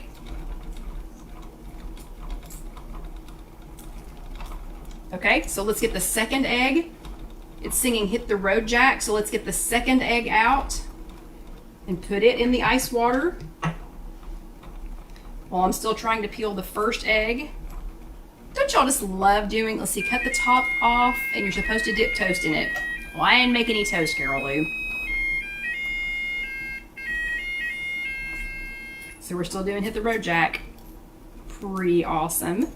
Okay, so let's get the second egg. It's singing hit the road, Jack. So let's get the second egg out and put it in the ice water while I'm still trying to peel the first egg. Don't y'all just love doing, let's see, cut the top off and you're supposed to dip toast in it. Well, I didn't make any toast, Carol Lou. So we're still doing hit the road, Jack. Pretty awesome.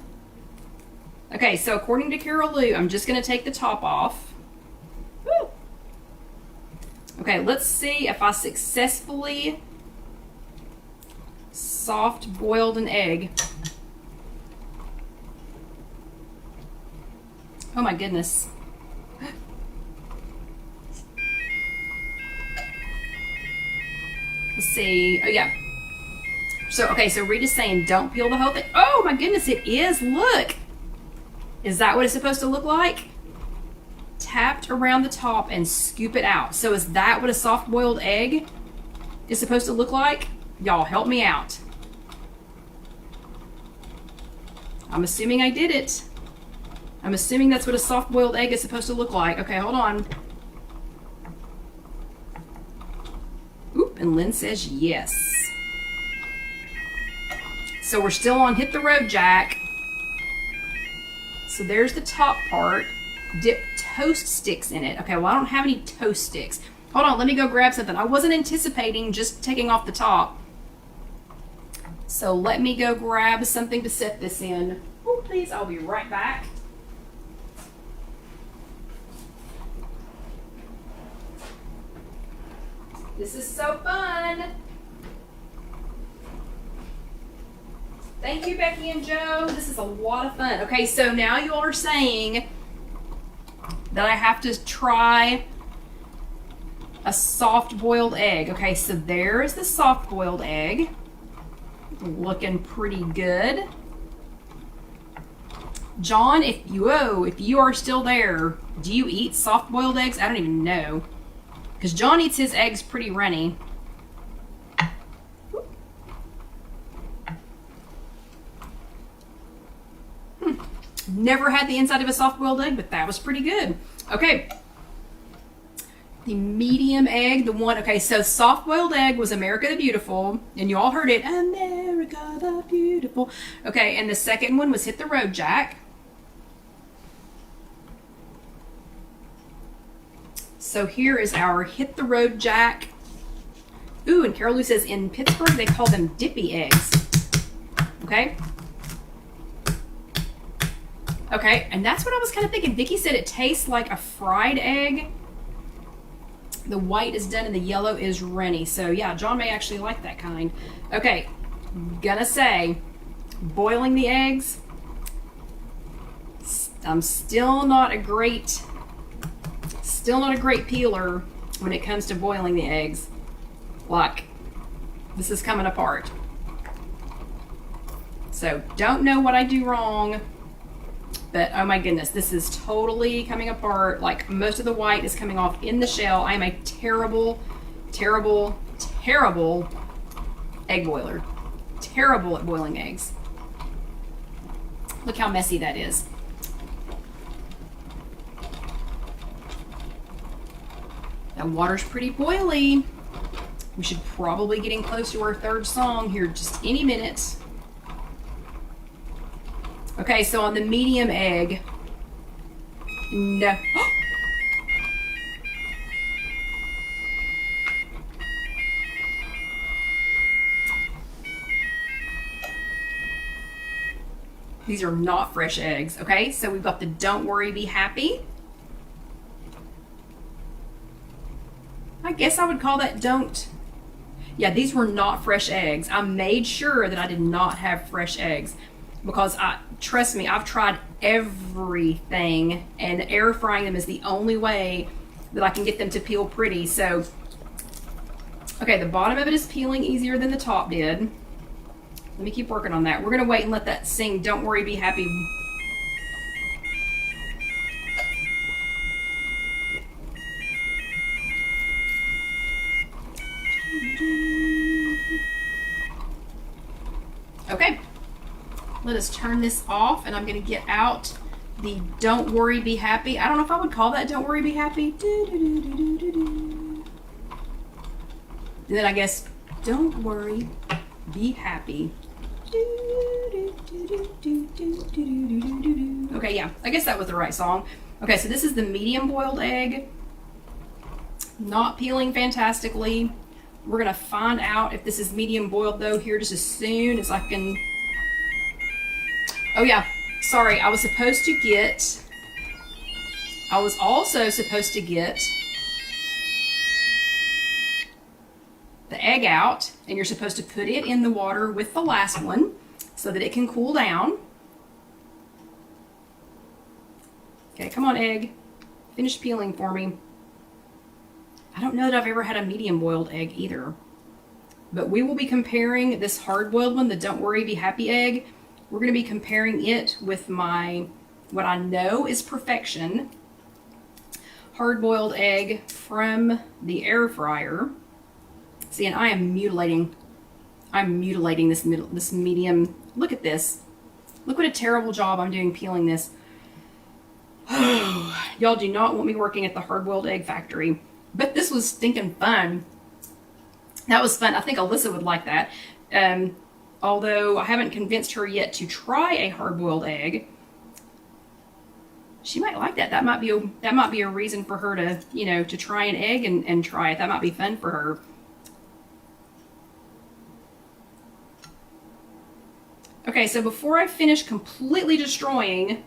Okay, so according to Carol Lou, I'm just going to take the top off. Woo. Okay, let's see if I successfully soft boiled an egg. Oh my goodness. Let's see. Oh yeah. So, okay, so Rita's saying don't peel the whole thing. Oh my goodness, it is. Look. Is that what it's supposed to look like? Tapped around the top and scoop it out. So is that what a soft boiled egg is supposed to look like? Y'all help me out. I'm assuming I did it. I'm assuming that's what a soft boiled egg is supposed to look like. Okay, hold on. Oop, and Lynn says yes. So we're still on hit the road, Jack. So there's the top part. Dip toast sticks in it. Okay, well, I don't have any toast sticks. Hold on, let me go grab something. I wasn't anticipating just taking off the top. So let me go grab something to set this in. Oh, please, I'll be right back. This is so fun. Thank you, Becky and Joe. This is a lot of fun. Okay, so now you all are saying that I have to try a soft boiled egg. Okay, so there's the soft boiled egg. Looking pretty good. John, if you are still there, do you eat soft boiled eggs? I don't even know. Because John eats his eggs pretty runny. Never had the inside of a soft boiled egg, but that was pretty good. Okay. The medium egg, the one, okay, so soft boiled egg was America the Beautiful, and you all heard it, America the Beautiful. Okay, and the second one was Hit the Road, Jack. So here is our Hit the Road, Jack. Ooh, and Carol Lou says in Pittsburgh they call them dippy eggs. Okay. Okay, and that's what I was kind of thinking. Vicki said it tastes like a fried egg. The white is done and the yellow is runny. So yeah, John may actually like that kind. Okay, gonna say, boiling the eggs, I'm still not a great peeler when it comes to boiling the eggs. Like, this is coming apart. So don't know what I do wrong. But oh my goodness, this is totally coming apart. Like, most of the white is coming off in the shell. I am a terrible, terrible, terrible egg boiler. Terrible at boiling eggs. Look how messy that is. That water's pretty boily. We should probably getting close to our third song here just any minute. Okay, so on the medium egg, no. These are not fresh eggs, okay? So we've got the Don't Worry, Be Happy. I guess I would call that don't. Yeah, these were not fresh eggs. I made sure that I did not have fresh eggs. Because trust me, I've tried everything, and air frying them is the only way that I can get them to peel pretty. So, okay, the bottom of it is peeling easier than the top did. Let me keep working on that. We're gonna wait and let that sing Don't Worry, Be Happy. Okay. Let us turn this off, and I'm going to get out the Don't Worry, Be Happy. I don't know if I would call that Don't Worry, Be Happy. And then I guess Don't Worry, Be Happy. Okay, yeah, I guess that was the right song. Okay, so this is the medium boiled egg. Not peeling fantastically. We're going to find out if this is medium boiled, though, here just as soon as I can... Oh yeah, Sorry, I was also supposed to get the egg out, and you're supposed to put it in the water with the last one so that it can cool down. Okay, come on, egg. Finish peeling for me. I don't know that I've ever had a medium boiled egg either. But we will be comparing this hard boiled one, the Don't Worry, Be Happy egg. We're going to be comparing it with what I know is perfection hard boiled egg from the air fryer. See, and I'm mutilating this medium. Look at this. Look what a terrible job I'm doing peeling this. Y'all do not want me working at the hard-boiled egg factory. But this was stinking fun. That was fun. I think Alyssa would like that. Although I haven't convinced her yet to try a hard-boiled egg. She might like that. That might be a reason for her to, to try an egg and try it. That might be fun for her. Okay, so before I finish completely destroying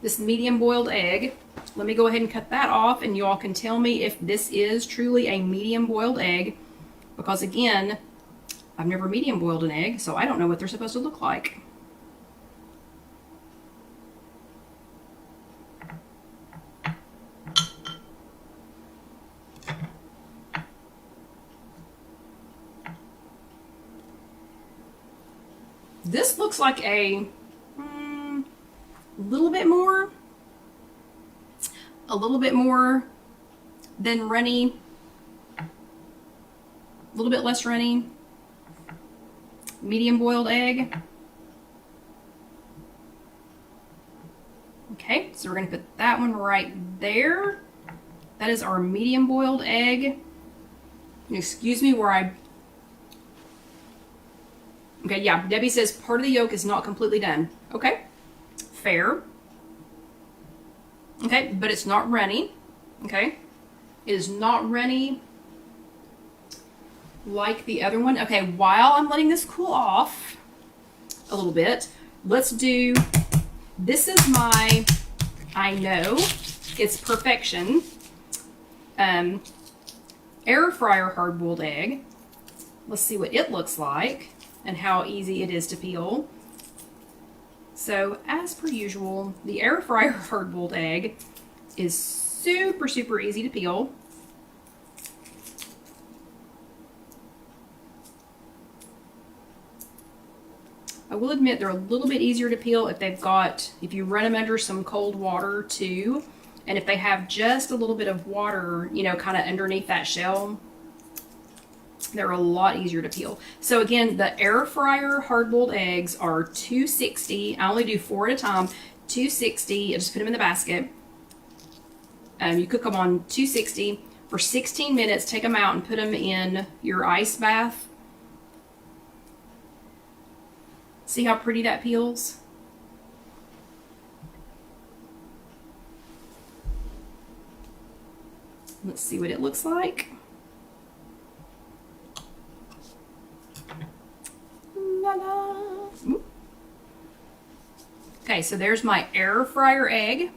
this medium boiled egg, let me go ahead and cut that off, and you all can tell me if this is truly a medium boiled egg, because again, I've never medium boiled an egg, so I don't know what they're supposed to look like. This looks like a little bit more than runny, a little bit less runny, medium boiled egg. Okay, so we're going to put that one right there. That is our medium boiled egg. Excuse me where I... Okay, yeah, Debbie says part of the yolk is not completely done. Okay, fair. Okay, but it's not runny. Okay, it is not runny like the other one. Okay, while I'm letting this cool off a little bit, let's do, this is my, I know it's perfection, air fryer hard-boiled egg. Let's see what it looks like and how easy it is to peel. So, as per usual, the air fryer hard-boiled egg is super, super easy to peel. I will admit they're a little bit easier to peel if you run them under some cold water too, and if they have just a little bit of water, kind of underneath that shell, they're a lot easier to peel. So again, the air fryer hard-boiled eggs are $2.60. I only do 4 at a time. $2.60. I just put them in the basket. You cook them on $2.60 for 16 minutes. Take them out and put them in your ice bath. See how pretty that peels? Let's see what it looks like. Okay, so there's my air fryer egg.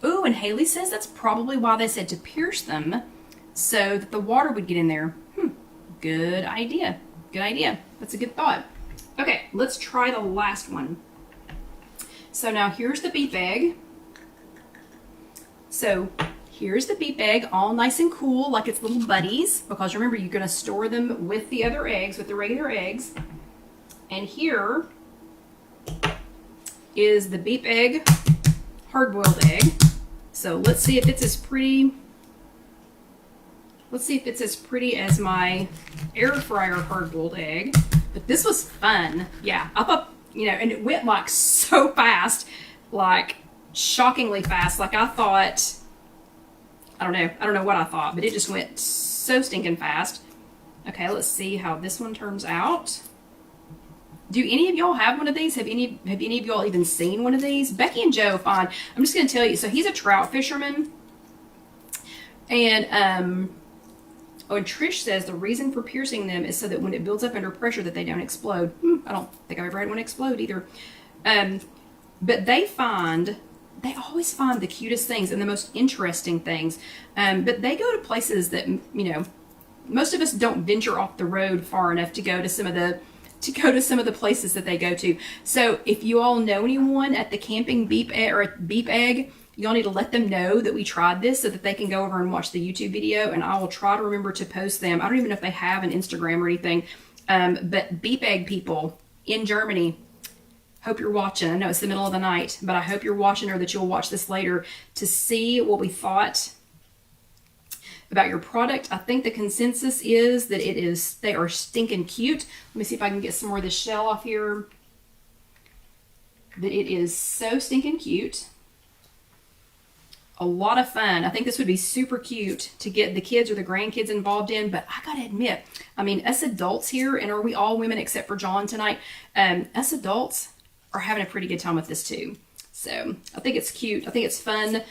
Ooh, and Haley says that's probably why they said to pierce them so that the water would get in there. Good idea. Good idea. That's a good thought. Okay, let's try the last one. So now here's the beef egg. So here's the beef egg, all nice and cool, like its little buddies, because remember, you're going to store them with the other eggs, with the regular eggs. And here is the beef egg, hard-boiled egg. So let's see if it's as pretty. Let's see if it's as pretty as my air fryer hard-boiled egg. But this was fun. Yeah, and it went like so fast, like shockingly fast. Like I thought, I don't know what I thought, but it just went so stinking fast. Okay, let's see how this one turns out. Do any of y'all have one of these? Have any of y'all even seen one of these? Becky and Joe, fine. I'm just going to tell you. So he's a trout fisherman. And Oh, and Trish says the reason for piercing them is so that when it builds up under pressure that they don't explode. I don't think I've ever had one explode either. But they always find the cutest things and the most interesting things. But they go to places that, you know, most of us don't venture off the road far enough to go to some of the places that they go to. So if you all know anyone at the camping beep egg, y'all need to let them know that we tried this so that they can go over and watch the YouTube video, and I will try to remember to post them. I don't even know if they have an Instagram or anything. But beep egg people in Germany, hope you're watching. I know it's the middle of the night, but I hope you're watching or that you'll watch this later to see what we thought about your product. I think the consensus is that they are stinking cute. Let me see if I can get some more of the shell off here. That it is so stinking cute. A lot of fun. I think this would be super cute to get the kids or the grandkids involved in, but I gotta admit, I mean, us adults here, and are we all women except for John tonight? Us adults are having a pretty good time with this too. So I think it's cute. I think it's fun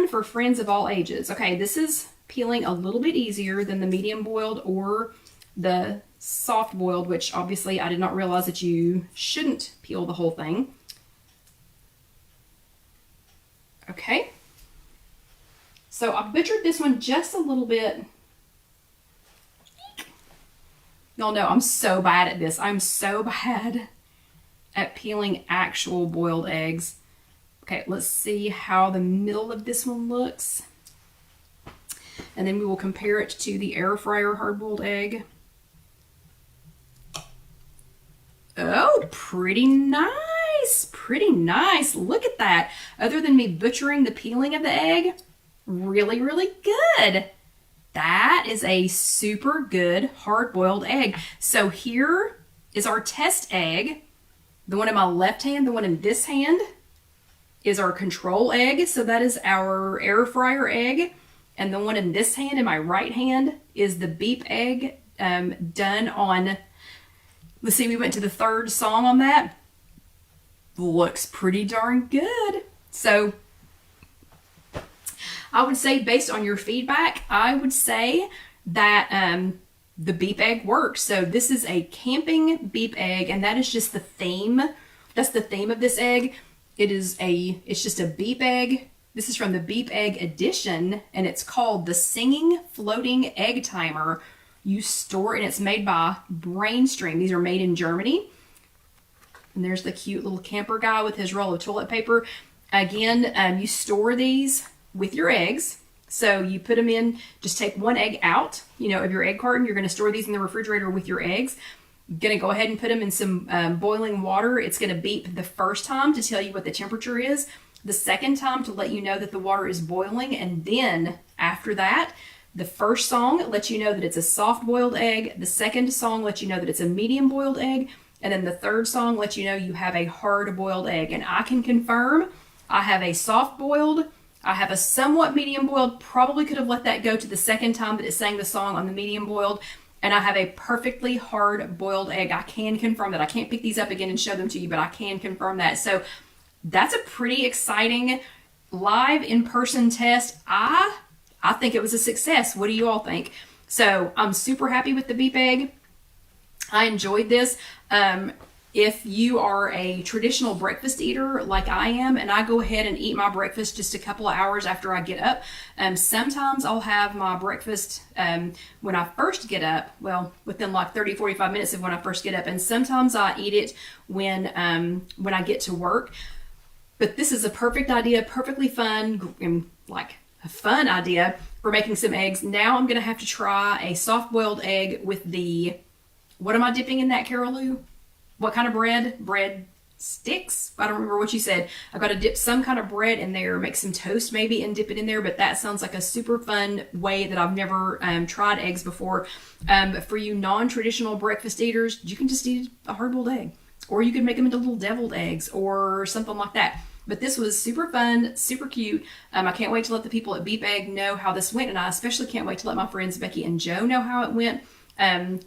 for friends of all ages. Okay, this is peeling a little bit easier than the medium boiled or the soft boiled, which obviously I did not realize that you shouldn't peel the whole thing. Okay. So I butchered this one just a little bit. Y'all know I'm so bad at this. I'm so bad at peeling actual boiled eggs. Okay, let's see how the middle of this one looks. And then we will compare it to the air fryer hard-boiled egg. Oh, pretty nice. Pretty nice. Look at that. Other than me butchering the peeling of the egg, really, really good. That is a super good hard-boiled egg. So here is our test egg. The one in my left hand, the one in this hand is our control egg. So that is our air fryer egg. And the one in this hand, in my right hand, is the beep egg done on, let's see, we went to the third song on that. Looks pretty darn good. So I would say, based on your feedback, I would say that the beep egg works. So this is a camping beep egg, and that is just the theme. That's the theme of this egg. It's just a beep egg. This is from the Beep Egg Edition, and it's called the Singing Floating Egg Timer. You store, and it's made by Brainstream. These are made in Germany. And there's the cute little camper guy with his roll of toilet paper. Again, you store these with your eggs. So you put them in, just take one egg out, you know, of your egg carton. You're going to store these in the refrigerator with your eggs. You're going to go ahead and put them in some boiling water. It's going to beep the first time to tell you what the temperature is. The second time to let you know that the water is boiling. And then after that, the first song lets you know that it's a soft boiled egg. The second song lets you know that it's a medium boiled egg. And then the third song lets you know you have a hard boiled egg. And I can confirm I have a soft boiled, I have a somewhat medium boiled, probably could have let that go to the second time that it sang the song on the medium boiled. And I have a perfectly hard boiled egg. I can confirm that. I can't pick these up again and show them to you, but I can confirm that. So that's a pretty exciting live in-person test. I think it was a success. What do you all think? So I'm super happy with the beep egg. I enjoyed this. If you are a traditional breakfast eater like I am, and I go ahead and eat my breakfast just a couple of hours after I get up, sometimes I'll have my breakfast when I first get up, well, within like 30, 45 minutes of when I first get up, and sometimes I eat it when I get to work. But this is a perfect idea, perfectly fun, and like a fun idea for making some eggs. Now I'm going to have to try a soft-boiled egg with the, what am I dipping in that, Carol Lou? What kind of bread? Bread sticks? I don't remember what you said. I've got to dip some kind of bread in there, make some toast maybe and dip it in there, but that sounds like a super fun way that I've never tried eggs before. For you non-traditional breakfast eaters, you can just eat a hard-boiled egg. Or you could make them into little deviled eggs or something like that. But this was super fun, super cute. I can't wait to let the people at Beep Egg know how this went, and I especially can't wait to let my friends Becky and Joe know how it went.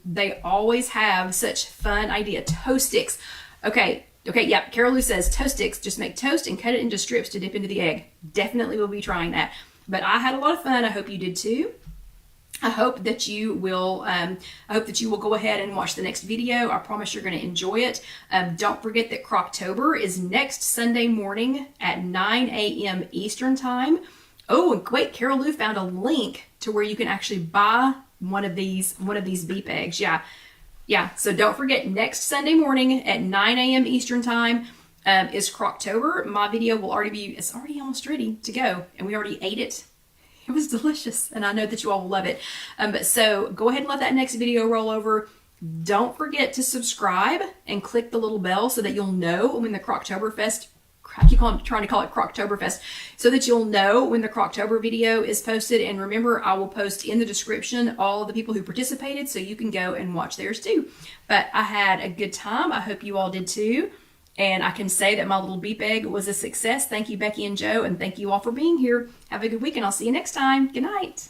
They always have such fun idea. Toast sticks. Okay, yeah, Carol Lou says toast sticks. Just make toast and cut it into strips to dip into the egg. Definitely will be trying that. But I had a lot of fun. I hope you did too. I hope that you will. Go ahead and watch the next video. I promise you're going to enjoy it. Don't forget that Croctober is next Sunday morning at 9 a.m. Eastern time. Oh, and wait, Carol Lou found a link to where you can actually buy one of these beep eggs. Yeah. So don't forget, next Sunday morning at 9 a.m. Eastern time is Croctober. My video will it's already almost ready to go, and we already ate it. It was delicious, and I know that you all will love it. So go ahead and let that next video roll over. Don't forget to subscribe and click the little bell so that you'll know when the Croctoberfest, I keep trying to call it Croctoberfest, so that you'll know when the Croctober video is posted. And remember, I will post in the description all of the people who participated, so you can go and watch theirs too. But I had a good time. I hope you all did too. And I can say that my little beep egg was a success. Thank you, Becky and Joe, and thank you all for being here. Have a good week, and I'll see you next time. Good night.